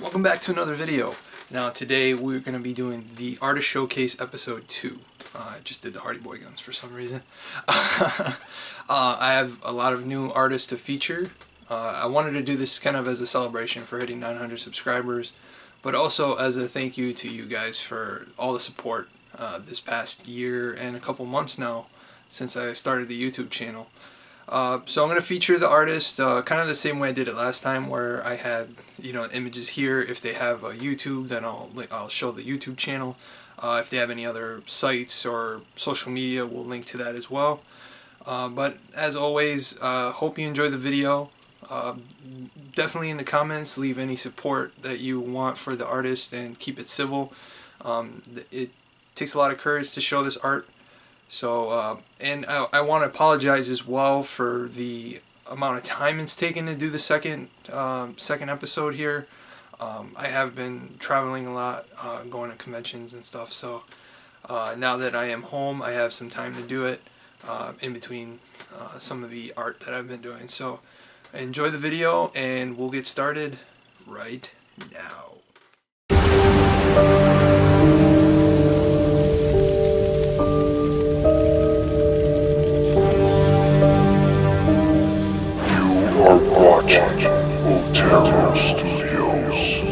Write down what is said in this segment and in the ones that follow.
Welcome back to another video. Now today we're going to be doing the Artist Showcase Episode 2. I just did the Hardy Boy guns for some reason. I have a lot of new artists to feature. I wanted to do this kind of as a celebration for hitting 900 subscribers, but also as a thank you to you guys for all the support this past year and a couple months now since I started the YouTube channel. So I'm going to feature the artist kind of the same way I did it last time, where I had, images here. If they have a YouTube, then I'll show the YouTube channel. If they have any other sites or social media, we'll link to that as well. But as always, hope you enjoy the video. Definitely in the comments, leave any support that you want for the artist and keep it civil. It takes a lot of courage to show this art. So, and I want to apologize as well for the amount of time it's taken to do the second episode here. I have been traveling a lot, going to conventions and stuff, so now that I am home, I have some time to do it in between some of the art that I've been doing. So enjoy the video, and we'll get started right now. Otero Studios.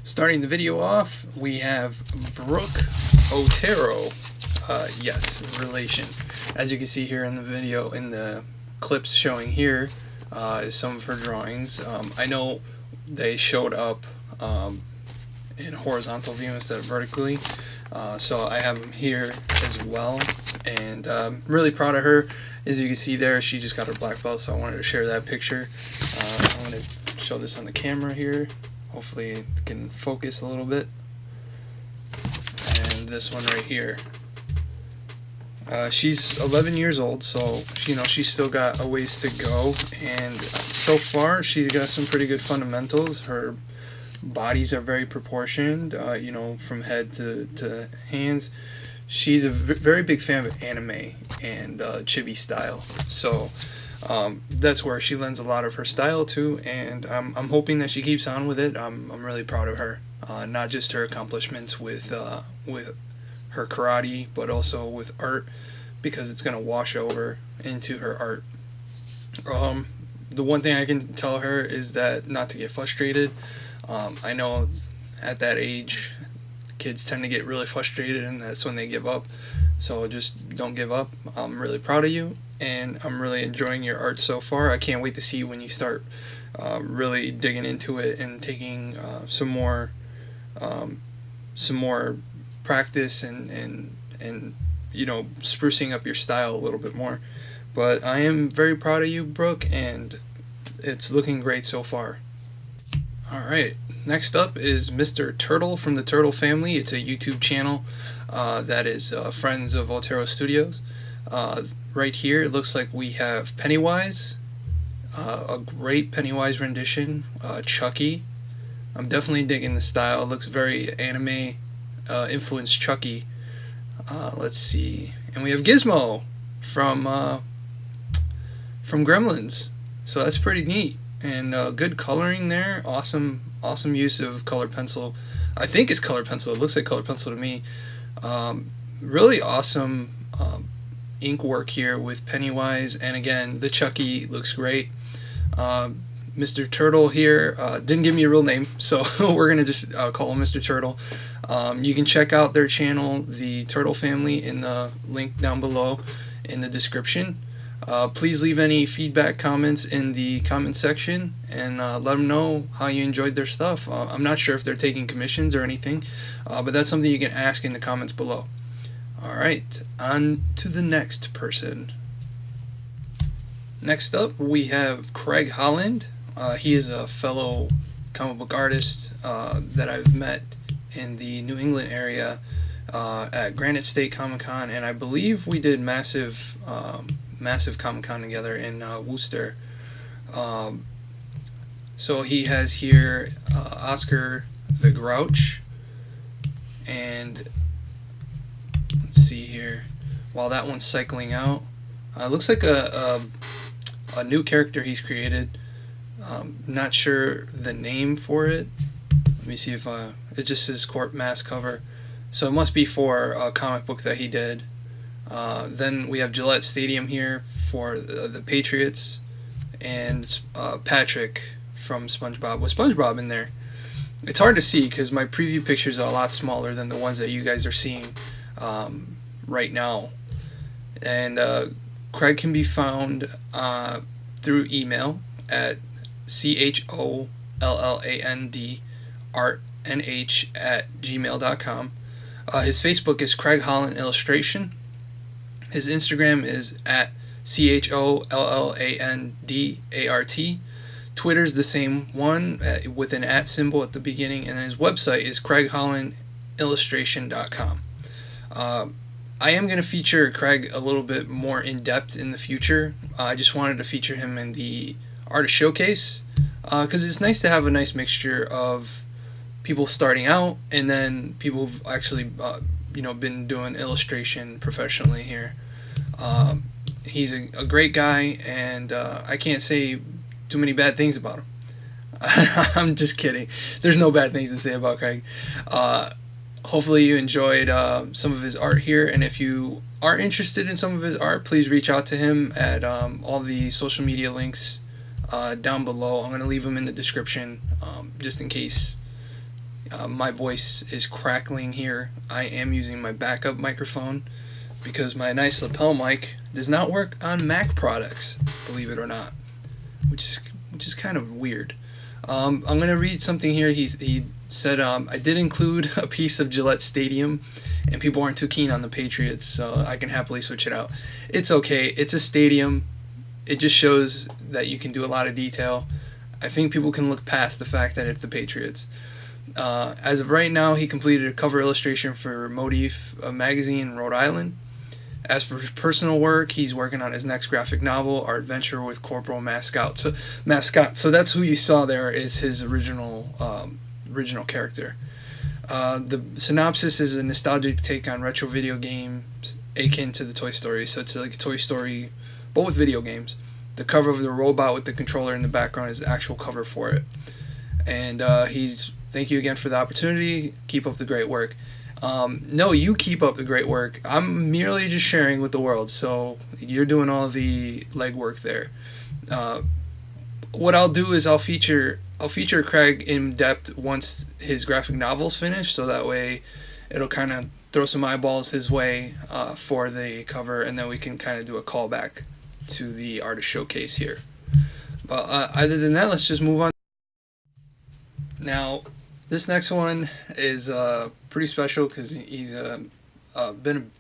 Starting the video off, we have Brooke Otero. Yes, relation. As you can see here in the video, in the clips showing here, is some of her drawings. I know they showed up in horizontal view instead of vertically. So I have them here as well, and I'm really proud of her. As you can see there, she just got her black belt, so I wanted to share that picture. I'm going to show this on the camera here. Hopefully it can focus a little bit. And this one right here. She's 11 years old, so she's still got a ways to go, and so far she's got some pretty good fundamentals. Her bodies are very proportioned, from head to hands. She's a very big fan of anime and chibi style, so that's where she lends a lot of her style to, and I'm hoping that she keeps on with it. I'm really proud of her, not just her accomplishments with her karate, but also with art, because it's going to wash over into her art. The one thing I can tell her is that not to get frustrated. I know at that age, kids tend to get really frustrated, and that's when they give up. So just don't give up. I'm really proud of you, and I'm really enjoying your art so far. I can't wait to see when you start really digging into it and taking some more practice and sprucing up your style a little bit more. But I am very proud of you, Brooke, and it's looking great so far. Alright, next up is Mr. Turtle from the Turtle family. It's a YouTube channel that is friends of Otero Studios. Right here it looks like we have Pennywise, a great Pennywise rendition, Chucky. I'm definitely digging the style. It looks very anime influenced Chucky. Let's see, and we have Gizmo from Gremlins, so that's pretty neat. And good coloring there. Awesome use of colored pencil. I think it's colored pencil. It looks like colored pencil to me. Really awesome ink work here with Pennywise, and again the Chucky looks great. Mr. Turtle here didn't give me a real name, so we're gonna just call him Mr. Turtle. You can check out their channel, the Turtle Family, in the link down below in the description. Please leave any feedback, comments in the comment section, and let them know how you enjoyed their stuff. I'm not sure if they're taking commissions or anything, but that's something you can ask in the comments below. Alright, on to the next person. Next up, we have Craig Holland. He is a fellow comic book artist that I've met in the New England area at Granite State Comic Con, and I believe we did massive Comic Con together in Worcester. So he has here Oscar the Grouch, and let's see here, while that one's cycling out, Looks like a new character he's created. Not sure the name for it. Let me see if it just says Corp Mask cover. So it must be for a comic book that he did. Then we have Gillette Stadium here for the Patriots, and Patrick from SpongeBob with SpongeBob in there. It's hard to see because my preview pictures are a lot smaller than the ones that you guys are seeing right now. And Craig can be found through email at CHOLLAND artnh@gmail.com. His Facebook is Craig Holland Illustration. His Instagram is at CHOLLANDART. Twitter's the same one with an @ symbol at the beginning, and his website is CraigHollandIllustration.com. I am going to feature Craig a little bit more in depth in the future. I just wanted to feature him in the artist showcase because it's nice to have a nice mixture of people starting out and then people who've actually been doing illustration professionally here. He's a great guy, and I can't say too many bad things about him. I'm just kidding. There's no bad things to say about Craig. Hopefully you enjoyed some of his art here, and if you are interested in some of his art, please reach out to him at all the social media links down below. I'm going to leave them in the description just in case my voice is crackling here. I am using my backup microphone because my nice lapel mic does not work on Mac products, believe it or not, which is kind of weird. I'm going to read something here. He said, I did include a piece of Gillette Stadium, and people aren't too keen on the Patriots, so I can happily switch it out. It's okay. It's a stadium. It just shows that you can do a lot of detail. I think people can look past the fact that it's the Patriots. As of right now, he completed a cover illustration for Motif magazine in Rhode Island. As for his personal work, he's working on his next graphic novel, Our Adventure with Corporal Mascot. So that's who you saw there is his original character. The synopsis is a nostalgic take on retro video games akin to the Toy Story. So it's like a Toy Story, but with video games. The cover of the robot with the controller in the background is the actual cover for it. And thank you again for the opportunity. Keep up the great work. No, you keep up the great work. I'm merely just sharing with the world, so you're doing all the legwork there. What I'll do is I'll feature Craig in depth once his graphic novel's finished, so that way it'll kind of throw some eyeballs his way for the cover, and then we can kind of do a callback to the artist showcase here. But other than that, let's just move on. Now, this next one is pretty special because he's been a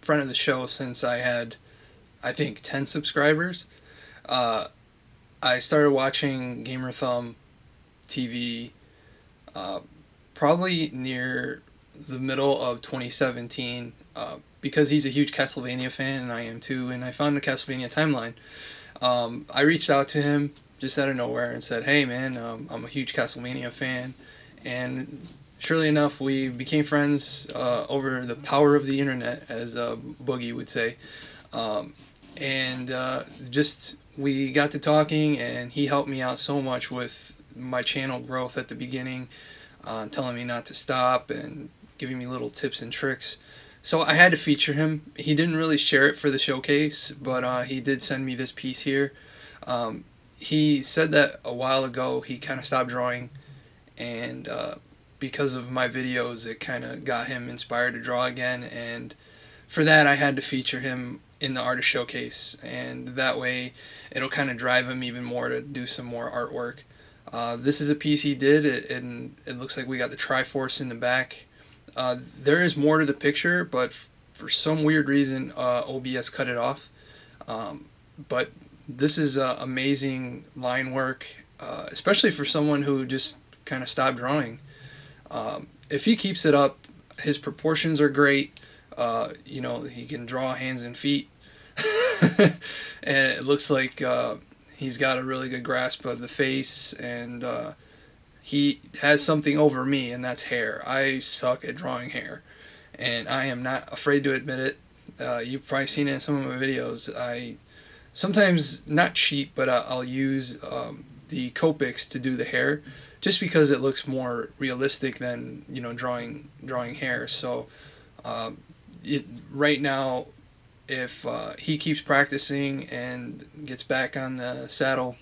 friend of the show since I had, I think, 10 subscribers. I started watching Gamer Thumb TV probably near the middle of 2017 because he's a huge Castlevania fan and I am too, and I found the Castlevania timeline. I reached out to him just out of nowhere and said, hey man, I'm a huge Castlevania fan. And surely enough, we became friends over the power of the internet, as Boogie would say. Just we got to talking, and he helped me out so much with my channel growth at the beginning, telling me not to stop and giving me little tips and tricks. So I had to feature him. He didn't really share it for the showcase, but he did send me this piece here. He said that a while ago he kind of stopped drawing, and because of my videos it kind of got him inspired to draw again, and for that I had to feature him in the artist showcase, and that way it'll kind of drive him even more to do some more artwork. This is a piece he did, and it looks like we got the Triforce in the back. There is more to the picture, but for some weird reason OBS cut it off. But this is amazing line work, especially for someone who just kind of stopped drawing. If he keeps it up, his proportions are great. He can draw hands and feet. And it looks like he's got a really good grasp of the face, and he has something over me, and that's hair. I suck at drawing hair, and I am not afraid to admit it. You've probably seen it in some of my videos. sometimes not cheat, but I'll use the Copics to do the hair, just because it looks more realistic than drawing hair. So uh, it right now, if he keeps practicing and gets back on the saddle,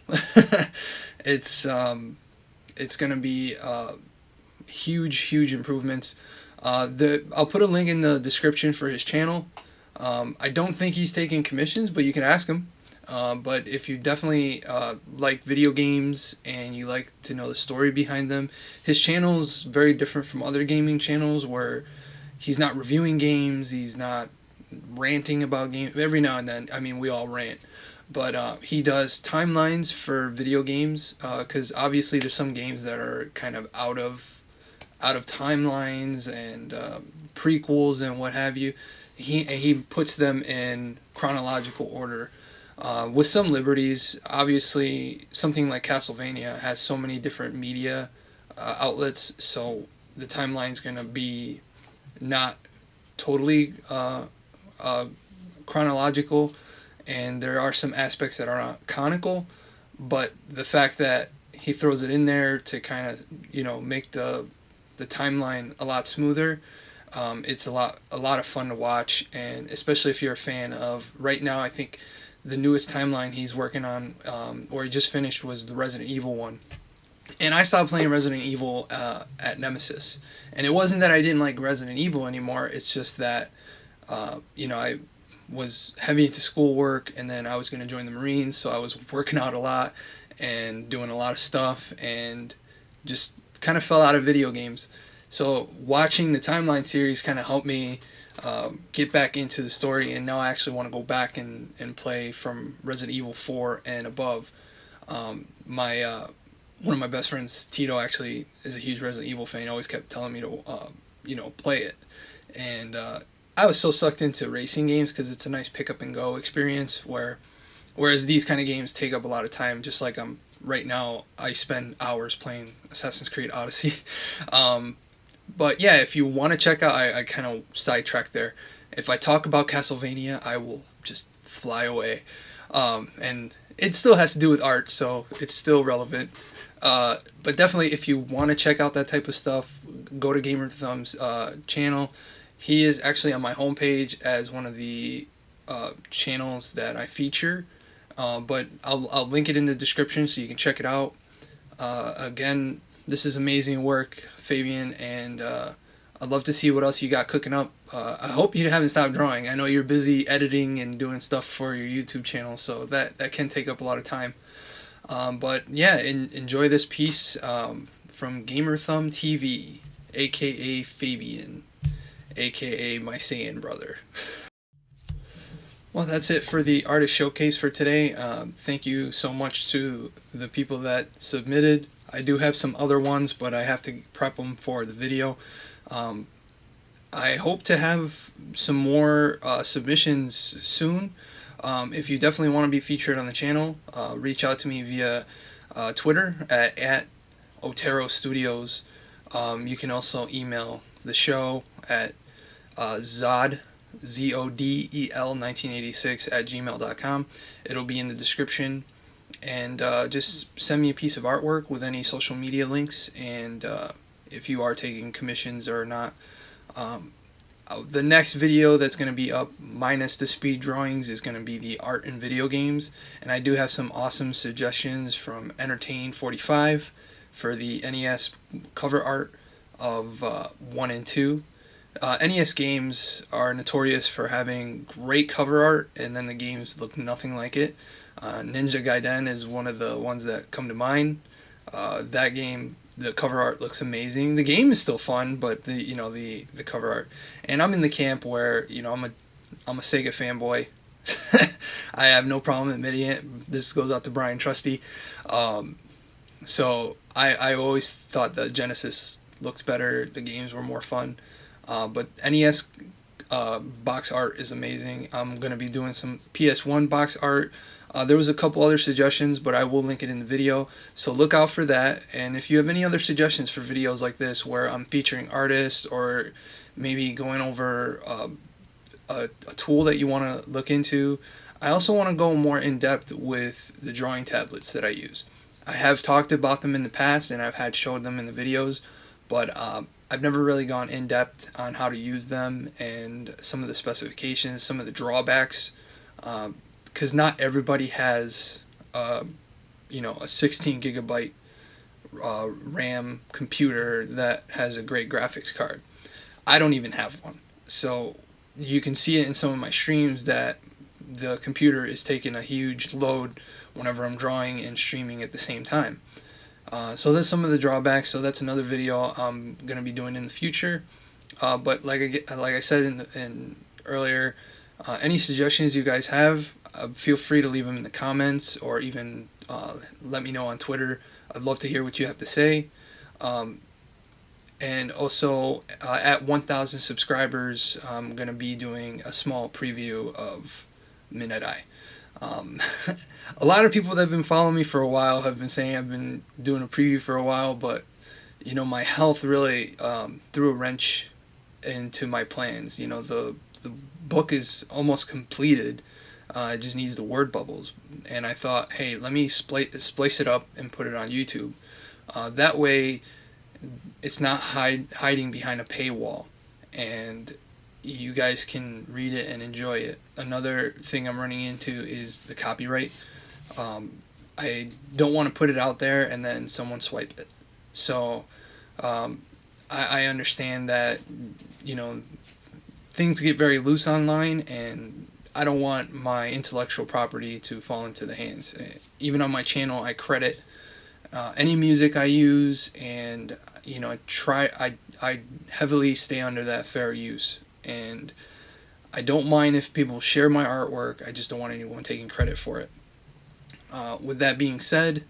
it's it's gonna be huge improvements. I'll put a link in the description for his channel. I don't think he's taking commissions, but you can ask him. But if you definitely like video games and you like to know the story behind them, his channel's very different from other gaming channels where he's not reviewing games, he's not ranting about games. Every now and then, I mean, we all rant. But he does timelines for video games because obviously there's some games that are kind of out of timelines and prequels and what have you. He puts them in chronological order, with some liberties. Obviously, something like Castlevania has so many different media outlets, so the timeline's gonna be not totally chronological, and there are some aspects that are not canonical. But the fact that he throws it in there to kind of make the timeline a lot smoother. It's a lot of fun to watch, and especially if you're a fan of right now. I think the newest timeline he's working on, or he just finished, was the Resident Evil one. And I stopped playing Resident Evil at Nemesis, and it wasn't that I didn't like Resident Evil anymore. It's just that I was heavy into schoolwork, and then I was going to join the Marines, so I was working out a lot and doing a lot of stuff, and just kind of fell out of video games. So watching the timeline series kind of helped me get back into the story, and now I actually want to go back and play from Resident Evil 4 and above. My One of my best friends, Tito, actually is a huge Resident Evil fan. He always kept telling me to play it, and I was so sucked into racing games because it's a nice pick up and go experience. Whereas these kind of games take up a lot of time, just like right now. I spend hours playing Assassin's Creed Odyssey. But yeah, if you want to check out, I kind of sidetracked there. If I talk about Castlevania, I will just fly away. And it still has to do with art, so it's still relevant. But definitely, if you want to check out that type of stuff, go to Gamer Thumb's channel. He is actually on my homepage as one of the channels that I feature. But I'll link it in the description so you can check it out. Again, this is amazing work, Fabian, and I'd love to see what else you got cooking up. I hope you haven't stopped drawing. I know you're busy editing and doing stuff for your YouTube channel, so that can take up a lot of time. But yeah, enjoy this piece from Gamer Thumb TV, aka Fabian, aka my Saiyan brother. Well, that's it for the artist showcase for today. Thank you so much to the people that submitted. I do have some other ones, but I have to prep them for the video. I hope to have some more submissions soon. If you definitely want to be featured on the channel, reach out to me via Twitter at Otero Studios. You can also email the show at Zodel 1986 at gmail.com. It'll be in the description. And just send me a piece of artwork with any social media links, and if you are taking commissions or not. The next video that's going to be up, minus the speed drawings, is going to be the art in video games. And I do have some awesome suggestions from Entertain45 for the NES cover art of 1 and 2. NES games are notorious for having great cover art, and then the games look nothing like it. Ninja Gaiden is one of the ones that come to mind. That game, the cover art looks amazing. The game is still fun, but the cover art. And I'm in the camp where I'm a Sega fanboy. I have no problem admitting it. This goes out to Brian Trusty. So I always thought that Genesis looked better. The games were more fun. But NES box art is amazing. I'm going to be doing some PS1 box art. There was a couple other suggestions, but I will link it in the video, so look out for that. And if you have any other suggestions for videos like this where I'm featuring artists, or maybe going over a tool that you want to look into, I also want to go more in depth with the drawing tablets that I use. I have talked about them in the past and I've had showed them in the videos, but I've never really gone in depth on how to use them and some of the specifications, some of the drawbacks, because not everybody has, a 16 gigabyte RAM computer that has a great graphics card. I don't even have one, so you can see it in some of my streams that the computer is taking a huge load whenever I'm drawing and streaming at the same time. So that's some of the drawbacks. So that's another video I'm gonna be doing in the future. But like I said in earlier, any suggestions you guys have, feel free to leave them in the comments or even let me know on Twitter. I'd love to hear what you have to say. And also, at 1,000 subscribers, I'm gonna be doing a small preview of Midnight Eye. A lot of people that have been following me for a while have been saying I've been doing a preview for a while, but my health really threw a wrench into my plans. The book is almost completed. It just needs the word bubbles, and I thought, hey, let me splice it up and put it on YouTube. That way, it's not hiding behind a paywall, and you guys can read it and enjoy it. Another thing I'm running into is the copyright. I don't want to put it out there and then someone swipe it. So I understand that things get very loose online, and I don't want my intellectual property to fall into the hands. Even on my channel, I credit any music I use, and I heavily stay under that fair use. And I don't mind if people share my artwork. I just don't want anyone taking credit for it. With that being said,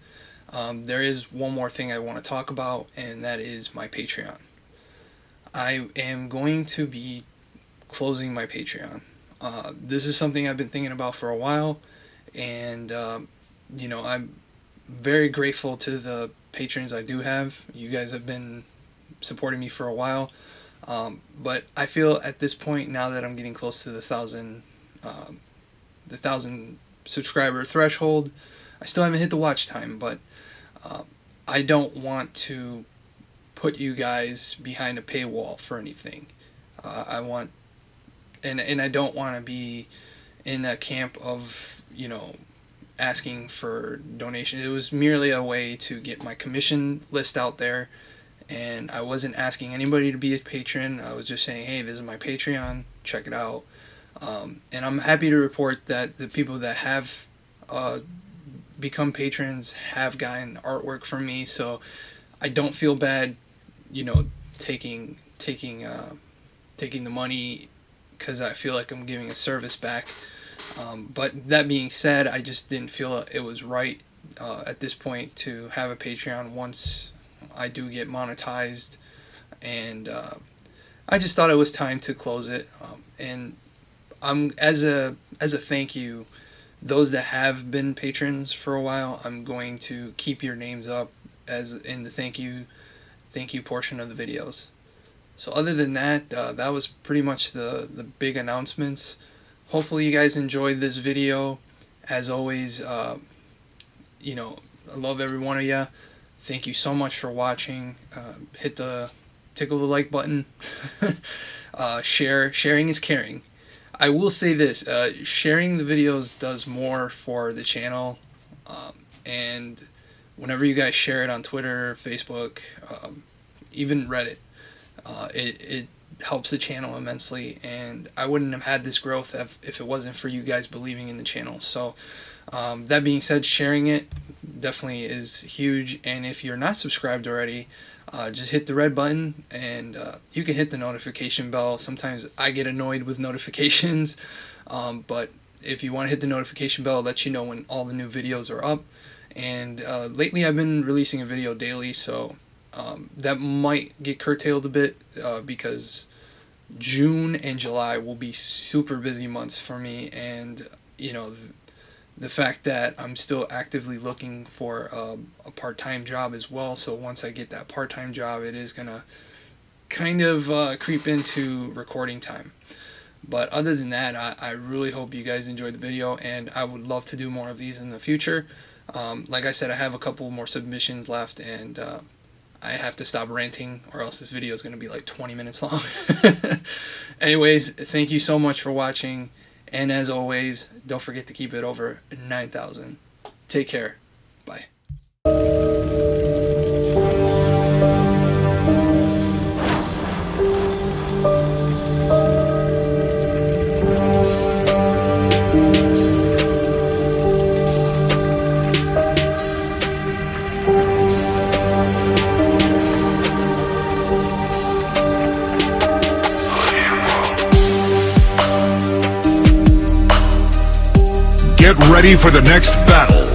there is one more thing I want to talk about, and that is my Patreon. I am going to be closing my Patreon. This is something I've been thinking about for a while, and I'm very grateful to the patrons I do have. You guys have been supporting me for a while. But I feel at this point, now that I'm getting close to the 1,000 subscriber threshold, I still haven't hit the watch time, but I don't want to put you guys behind a paywall for anything. I want, and I don't want to be in that camp of asking for donations. It was merely a way to get my commission list out there. And I wasn't asking anybody to be a patron. I was just saying, hey, this is my Patreon. Check it out. And I'm happy to report that the people that have become patrons have gotten artwork from me. So I don't feel bad, taking the money, because I feel like I'm giving a service back. But that being said, I just didn't feel it was right at this point to have a Patreon once I do get monetized, and I just thought it was time to close it. And I'm as a thank you, those that have been patrons for a while, I'm going to keep your names up as in the thank you portion of the videos. So other than that, that was pretty much the big announcements. Hopefully you guys enjoyed this video. As always, I love every one of you. Thank you so much for watching. Tickle the like button. Sharing is caring. I will say this, sharing the videos does more for the channel, and whenever you guys share it on Twitter, Facebook, even Reddit, it helps the channel immensely, and I wouldn't have had this growth if it wasn't for you guys believing in the channel. So that being said, sharing it definitely is huge, and if you're not subscribed already, just hit the red button, and you can hit the notification bell. Sometimes I get annoyed with notifications, but if you want to hit the notification bell, it lets you know when all the new videos are up. And lately I've been releasing a video daily, so that might get curtailed a bit because June and July will be super busy months for me, and the fact that I'm still actively looking for a part-time job as well. So once I get that part-time job, it is gonna kind of creep into recording time. But other than that, I really hope you guys enjoyed the video, and I would love to do more of these in the future. Like I said, I have a couple more submissions left, and I have to stop ranting or else this video is going to be like 20 minutes long. Anyways, thank you so much for watching, and as always, don't forget to keep it over 9,000. Take care. Bye. Get ready for the next battle.